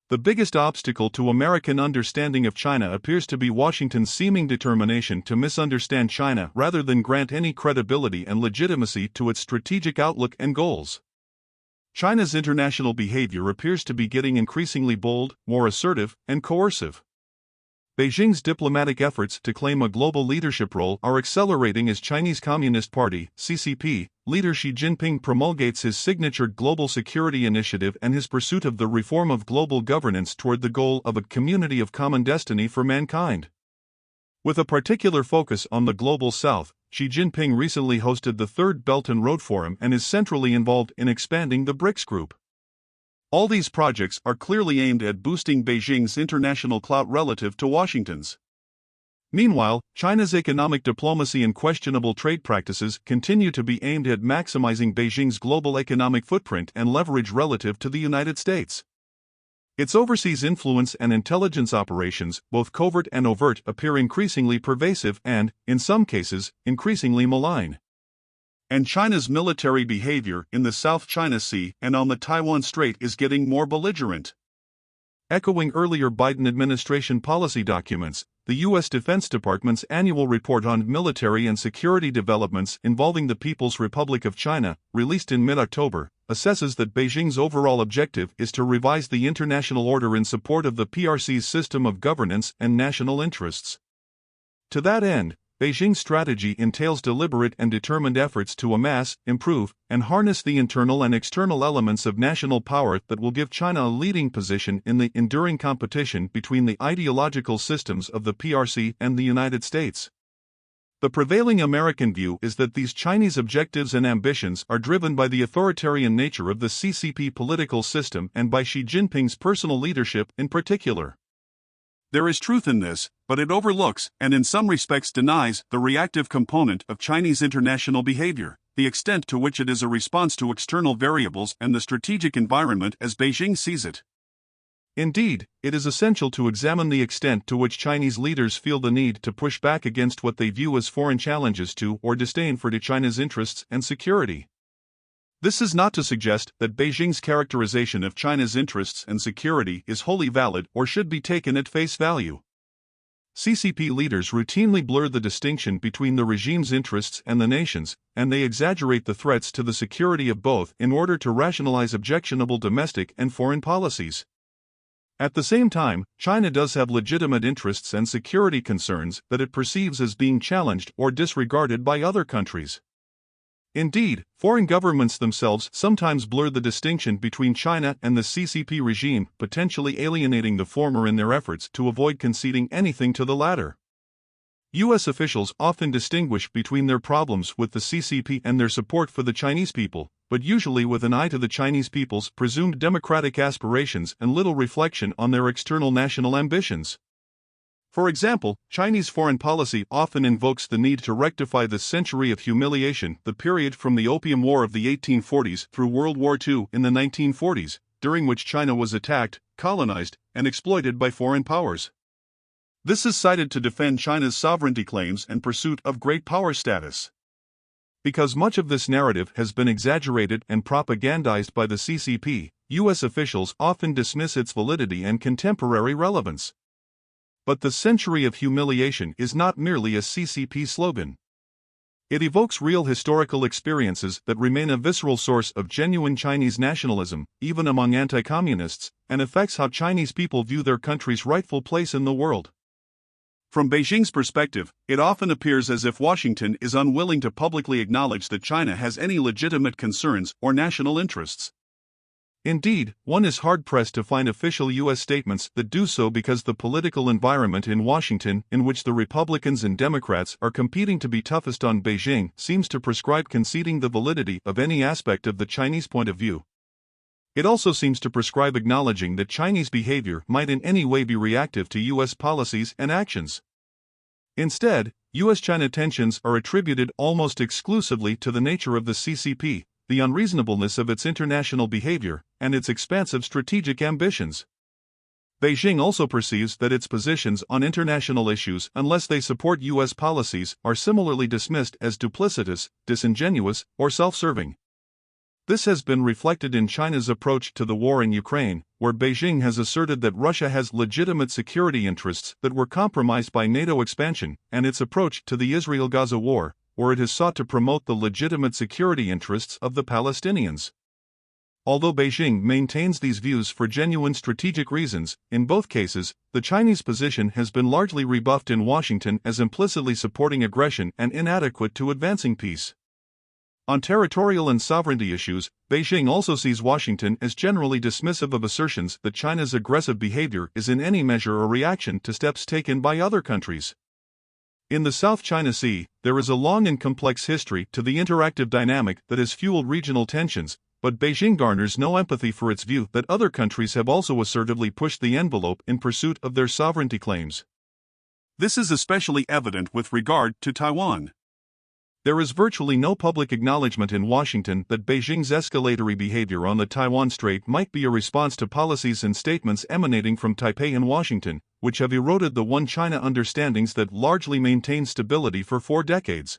The biggest obstacle to American understanding of China appears to be Washington's seeming determination to misunderstand China rather than grant any credibility and legitimacy to its strategic outlook and goals. China's international behavior appears to be getting increasingly bold, more assertive, and coercive. Beijing's diplomatic efforts to claim a global leadership role are accelerating as Chinese Communist Party (CCP) leader Xi Jinping promulgates his signature Global Security Initiative and his pursuit of the reform of global governance toward the goal of a community of common destiny for mankind. With a particular focus on the Global South, Xi Jinping recently hosted the Third Belt and Road Forum and is centrally involved in expanding the BRICS group. All these projects are clearly aimed at boosting Beijing's international clout relative to Washington's. Meanwhile, China's economic diplomacy and questionable trade practices continue to be aimed at maximizing Beijing's global economic footprint and leverage relative to the United States. Its overseas influence and intelligence operations, both covert and overt, appear increasingly pervasive and, in some cases, increasingly malign. And China's military behavior in the South China Sea and on the Taiwan Strait is getting more belligerent. Echoing earlier Biden administration policy documents, the U.S. Defense Department's annual report on military and security developments involving the People's Republic of China, released in mid-October, assesses that Beijing's overall objective is to revise the international order in support of the PRC's system of governance and national interests. To that end, Beijing's strategy entails deliberate and determined efforts to amass, improve, and harness the internal and external elements of national power that will give China a leading position in the enduring competition between the ideological systems of the PRC and the United States. The prevailing American view is that these Chinese objectives and ambitions are driven by the authoritarian nature of the CCP political system and by Xi Jinping's personal leadership in particular. There is truth in this, but it overlooks, and in some respects denies, the reactive component of Chinese international behavior, the extent to which it is a response to external variables and the strategic environment as Beijing sees it. Indeed, it is essential to examine the extent to which Chinese leaders feel the need to push back against what they view as foreign challenges to or disdain for China's interests and security. This is not to suggest that Beijing's characterization of China's interests and security is wholly valid or should be taken at face value. CCP leaders routinely blur the distinction between the regime's interests and the nation's, and they exaggerate the threats to the security of both in order to rationalize objectionable domestic and foreign policies. At the same time, China does have legitimate interests and security concerns that it perceives as being challenged or disregarded by other countries. Indeed, foreign governments themselves sometimes blur the distinction between China and the CCP regime, potentially alienating the former in their efforts to avoid conceding anything to the latter. U.S. officials often distinguish between their problems with the CCP and their support for the Chinese people, but usually with an eye to the Chinese people's presumed democratic aspirations and little reflection on their external national ambitions. For example, Chinese foreign policy often invokes the need to rectify the century of humiliation, the period from the Opium War of the 1840s through World War II in the 1940s, during which China was attacked, colonized, and exploited by foreign powers. This is cited to defend China's sovereignty claims and pursuit of great power status. Because much of this narrative has been exaggerated and propagandized by the CCP, U.S. officials often dismiss its validity and contemporary relevance. But the century of humiliation is not merely a CCP slogan. It evokes real historical experiences that remain a visceral source of genuine Chinese nationalism, even among anti-communists, and affects how Chinese people view their country's rightful place in the world. From Beijing's perspective, it often appears as if Washington is unwilling to publicly acknowledge that China has any legitimate concerns or national interests. Indeed, one is hard-pressed to find official U.S. statements that do so because the political environment in Washington, in which the Republicans and Democrats are competing to be toughest on Beijing, seems to prescribe conceding the validity of any aspect of the Chinese point of view. It also seems to prescribe acknowledging that Chinese behavior might in any way be reactive to U.S. policies and actions. Instead, U.S.-China tensions are attributed almost exclusively to the nature of the CCP, the unreasonableness of its international behavior, and its expansive strategic ambitions. Beijing also perceives that its positions on international issues, unless they support U.S. policies, are similarly dismissed as duplicitous, disingenuous, or self-serving. This has been reflected in China's approach to the war in Ukraine, where Beijing has asserted that Russia has legitimate security interests that were compromised by NATO expansion, and its approach to the Israel-Gaza war, where it has sought to promote the legitimate security interests of the Palestinians. Although Beijing maintains these views for genuine strategic reasons, in both cases, the Chinese position has been largely rebuffed in Washington as implicitly supporting aggression and inadequate to advancing peace. On territorial and sovereignty issues, Beijing also sees Washington as generally dismissive of assertions that China's aggressive behavior is in any measure a reaction to steps taken by other countries. In the South China Sea, there is a long and complex history to the interactive dynamic that has fueled regional tensions, but Beijing garners no empathy for its view that other countries have also assertively pushed the envelope in pursuit of their sovereignty claims. This is especially evident with regard to Taiwan. There is virtually no public acknowledgement in Washington that Beijing's escalatory behavior on the Taiwan Strait might be a response to policies and statements emanating from Taipei and Washington, which have eroded the One China understandings that largely maintained stability for 4 decades.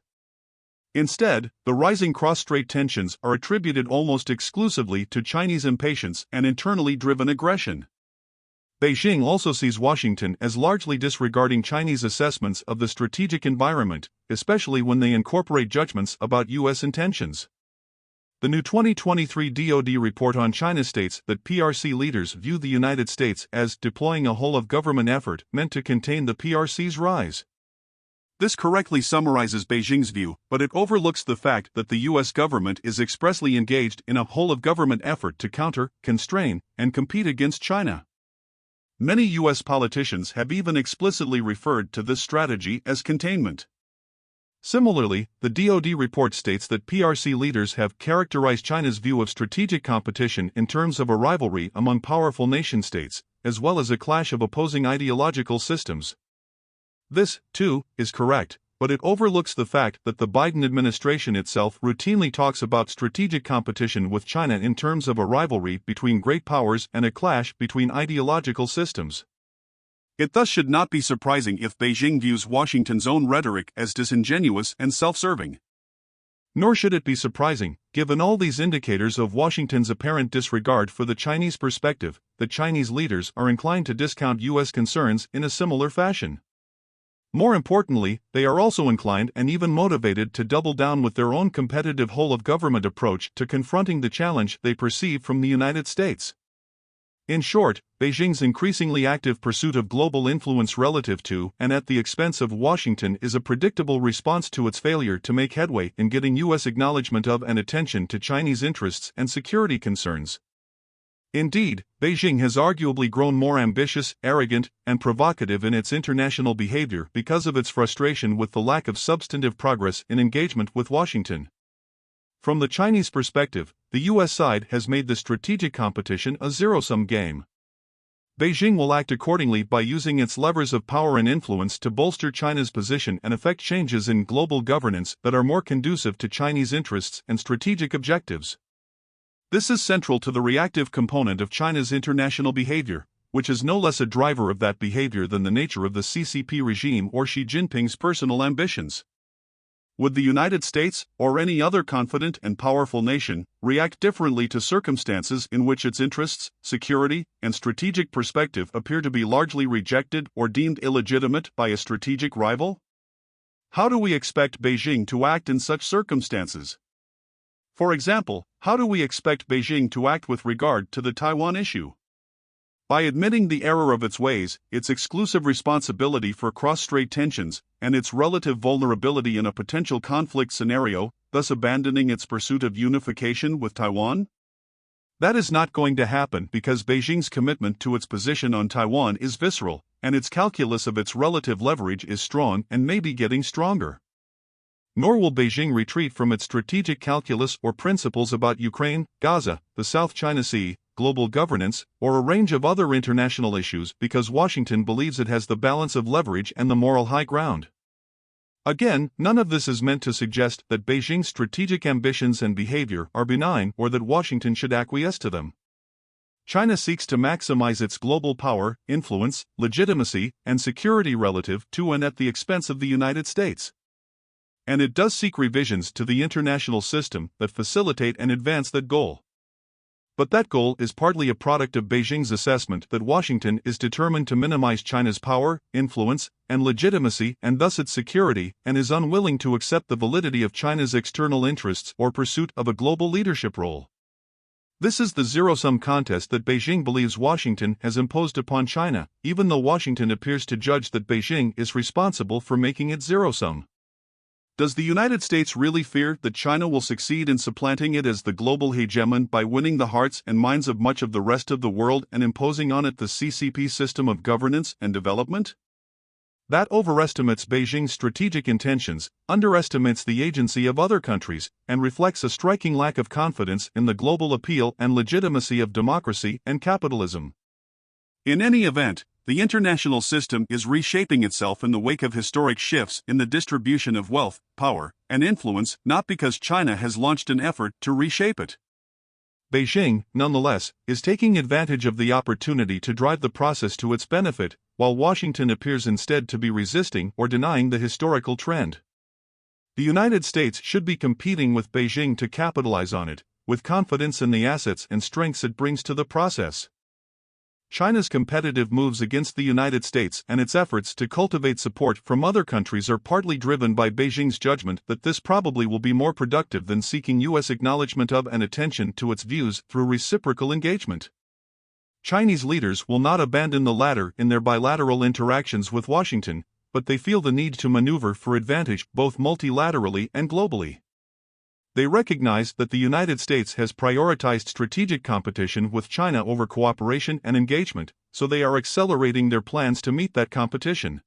Instead, the rising cross-strait tensions are attributed almost exclusively to Chinese impatience and internally driven aggression. Beijing also sees Washington as largely disregarding Chinese assessments of the strategic environment, especially when they incorporate judgments about U.S. intentions. The new 2023 DoD report on China states that PRC leaders view the United States as deploying a whole-of-government effort meant to contain the PRC's rise. This correctly summarizes Beijing's view, but it overlooks the fact that the U.S. government is expressly engaged in a whole-of-government effort to counter, constrain, and compete against China. Many U.S. politicians have even explicitly referred to this strategy as containment. Similarly, the DoD report states that PRC leaders have characterized China's view of strategic competition in terms of a rivalry among powerful nation-states, as well as a clash of opposing ideological systems. This, too, is correct, but it overlooks the fact that the Biden administration itself routinely talks about strategic competition with China in terms of a rivalry between great powers and a clash between ideological systems. It thus should not be surprising if Beijing views Washington's own rhetoric as disingenuous and self-serving. Nor should it be surprising, given all these indicators of Washington's apparent disregard for the Chinese perspective, that Chinese leaders are inclined to discount U.S. concerns in a similar fashion. More importantly, they are also inclined and even motivated to double down with their own competitive whole-of-government approach to confronting the challenge they perceive from the United States. In short, Beijing's increasingly active pursuit of global influence relative to and at the expense of Washington is a predictable response to its failure to make headway in getting U.S. acknowledgement of and attention to Chinese interests and security concerns. Indeed, Beijing has arguably grown more ambitious, arrogant, and provocative in its international behavior because of its frustration with the lack of substantive progress in engagement with Washington. From the Chinese perspective, the U.S. side has made the strategic competition a zero-sum game. Beijing will act accordingly by using its levers of power and influence to bolster China's position and effect changes in global governance that are more conducive to Chinese interests and strategic objectives. This is central to the reactive component of China's international behavior, which is no less a driver of that behavior than the nature of the CCP regime or Xi Jinping's personal ambitions. Would the United States, or any other confident and powerful nation, react differently to circumstances in which its interests, security, and strategic perspective appear to be largely rejected or deemed illegitimate by a strategic rival? How do we expect Beijing to act in such circumstances? For example, how do we expect Beijing to act with regard to the Taiwan issue? By admitting the error of its ways, its exclusive responsibility for cross-strait tensions, and its relative vulnerability in a potential conflict scenario, thus abandoning its pursuit of unification with Taiwan? That is not going to happen because Beijing's commitment to its position on Taiwan is visceral, and its calculus of its relative leverage is strong and may be getting stronger. Nor will Beijing retreat from its strategic calculus or principles about Ukraine, Gaza, the South China Sea, global governance, or a range of other international issues because Washington believes it has the balance of leverage and the moral high ground. Again, none of this is meant to suggest that Beijing's strategic ambitions and behavior are benign or that Washington should acquiesce to them. China seeks to maximize its global power, influence, legitimacy, and security relative to and at the expense of the United States. and it does seek revisions to the international system that facilitate and advance that goal. But that goal is partly a product of Beijing's assessment that Washington is determined to minimize China's power, influence, and legitimacy and thus its security, and is unwilling to accept the validity of China's external interests or pursuit of a global leadership role. This is the zero-sum contest that Beijing believes Washington has imposed upon China, even though Washington appears to judge that Beijing is responsible for making it zero-sum. Does the United States really fear that China will succeed in supplanting it as the global hegemon by winning the hearts and minds of much of the rest of the world and imposing on it the CCP system of governance and development? That overestimates Beijing's strategic intentions, underestimates the agency of other countries, and reflects a striking lack of confidence in the global appeal and legitimacy of democracy and capitalism. In any event, the international system is reshaping itself in the wake of historic shifts in the distribution of wealth, power, and influence, not because China has launched an effort to reshape it. Beijing, nonetheless, is taking advantage of the opportunity to drive the process to its benefit, while Washington appears instead to be resisting or denying the historical trend. The United States should be competing with Beijing to capitalize on it, with confidence in the assets and strengths it brings to the process. China's competitive moves against the United States and its efforts to cultivate support from other countries are partly driven by Beijing's judgment that this probably will be more productive than seeking U.S. acknowledgement of and attention to its views through reciprocal engagement. Chinese leaders will not abandon the latter in their bilateral interactions with Washington, but they feel the need to maneuver for advantage both multilaterally and globally. They recognize that the United States has prioritized strategic competition with China over cooperation and engagement, so they are accelerating their plans to meet that competition.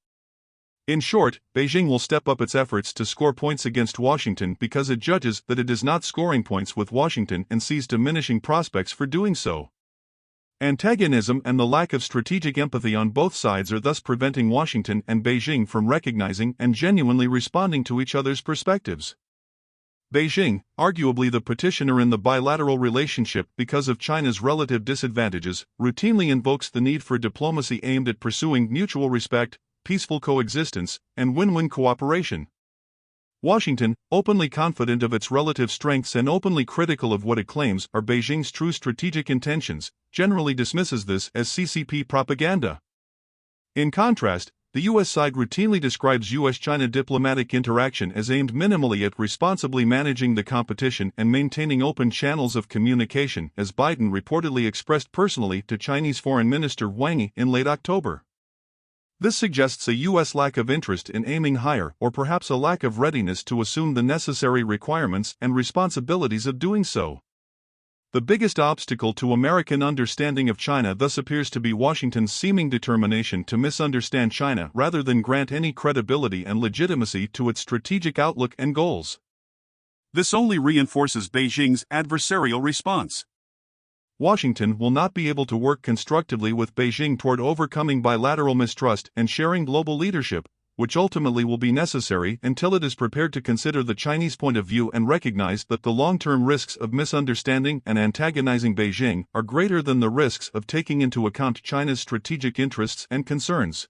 In short, Beijing will step up its efforts to score points against Washington because it judges that it is not scoring points with Washington and sees diminishing prospects for doing so. Antagonism and the lack of strategic empathy on both sides are thus preventing Washington and Beijing from recognizing and genuinely responding to each other's perspectives. Beijing, arguably the petitioner in the bilateral relationship because of China's relative disadvantages, routinely invokes the need for diplomacy aimed at pursuing mutual respect, peaceful coexistence, and win-win cooperation. Washington, openly confident of its relative strengths and openly critical of what it claims are Beijing's true strategic intentions, generally dismisses this as CCP propaganda. In contrast, the U.S. side routinely describes U.S.-China diplomatic interaction as aimed minimally at responsibly managing the competition and maintaining open channels of communication, as Biden reportedly expressed personally to Chinese Foreign Minister Wang Yi in late October. This suggests a U.S. lack of interest in aiming higher or perhaps a lack of readiness to assume the necessary requirements and responsibilities of doing so. The biggest obstacle to American understanding of China thus appears to be Washington's seeming determination to misunderstand China rather than grant any credibility and legitimacy to its strategic outlook and goals. This only reinforces Beijing's adversarial response. Washington will not be able to work constructively with Beijing toward overcoming bilateral mistrust and sharing global leadership, which ultimately will be necessary until it is prepared to consider the Chinese point of view and recognize that the long-term risks of misunderstanding and antagonizing Beijing are greater than the risks of taking into account China's strategic interests and concerns.